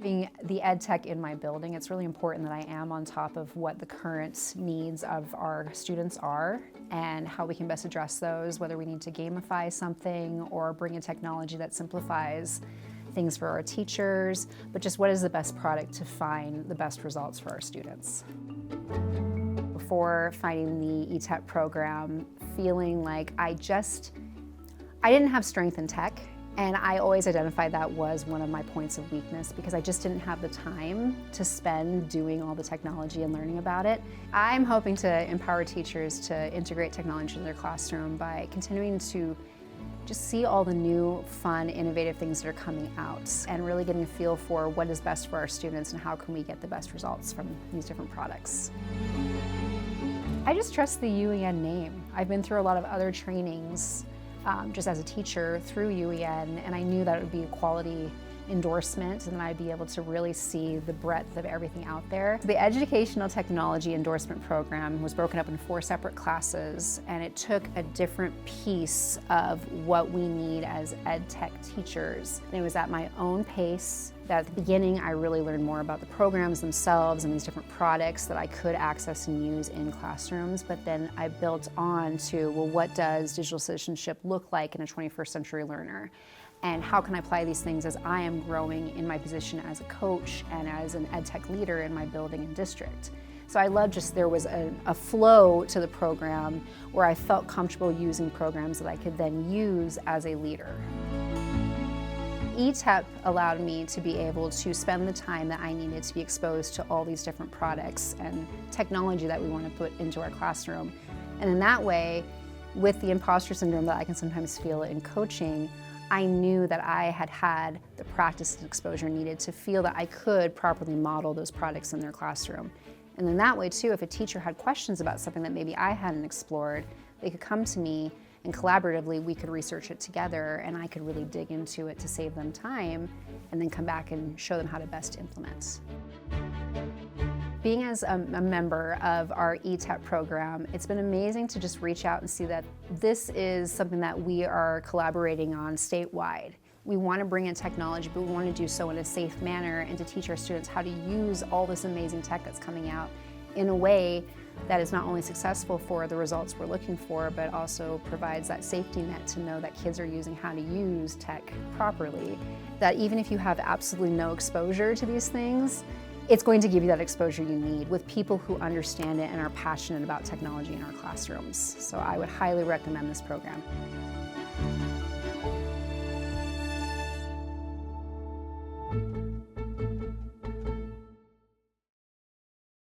Being the ed tech in my building, it's really important that I am on top of what the current needs of our students are and how we can best address those, whether we need to gamify something or bring a technology that simplifies things for our teachers, but just what is the best product to find the best results for our students. Before finding the ETEP program, feeling like I didn't have strength in tech. And I always identified that was one of my points of weakness because I just didn't have the time to spend doing all the technology and learning about it. I'm hoping to empower teachers to integrate technology in their classroom by continuing to just see all the new, fun, innovative things that are coming out and really getting a feel for what is best for our students and how can we get the best results from these different products. I just trust the UEN name. I've been through a lot of other trainings just as a teacher through UEN, and I knew that it would be a quality endorsement and that I'd be able to really see the breadth of everything out there. The Educational Technology Endorsement Program was broken up in 4 separate classes, and it took a different piece of what we need as ed tech teachers. And it was at my own pace. That at the beginning, I really learned more about the programs themselves and these different products that I could access and use in classrooms. But then I built on to, well, what does digital citizenship look like in a 21st century learner? And how can I apply these things as I am growing in my position as a coach and as an ed tech leader in my building and district? So I love just there was a flow to the program where I felt comfortable using programs that I could then use as a leader. ETEP allowed me to be able to spend the time that I needed to be exposed to all these different products and technology that we want to put into our classroom. And in that way, with the imposter syndrome that I can sometimes feel in coaching, I knew that I had the practice and exposure needed to feel that I could properly model those products in their classroom. And then that way too, if a teacher had questions about something that maybe I hadn't explored, they could come to me and collaboratively we could research it together and I could really dig into it to save them time and then come back and show them how to best implement. Being as a member of our ETEP program, it's been amazing to just reach out and see that this is something that we are collaborating on statewide. We want to bring in technology, but we want to do so in a safe manner and to teach our students how to use all this amazing tech that's coming out in a way that is not only successful for the results we're looking for, but also provides that safety net to know that kids are using how to use tech properly. That even if you have absolutely no exposure to these things, it's going to give you that exposure you need with people who understand it and are passionate about technology in our classrooms. So I would highly recommend this program.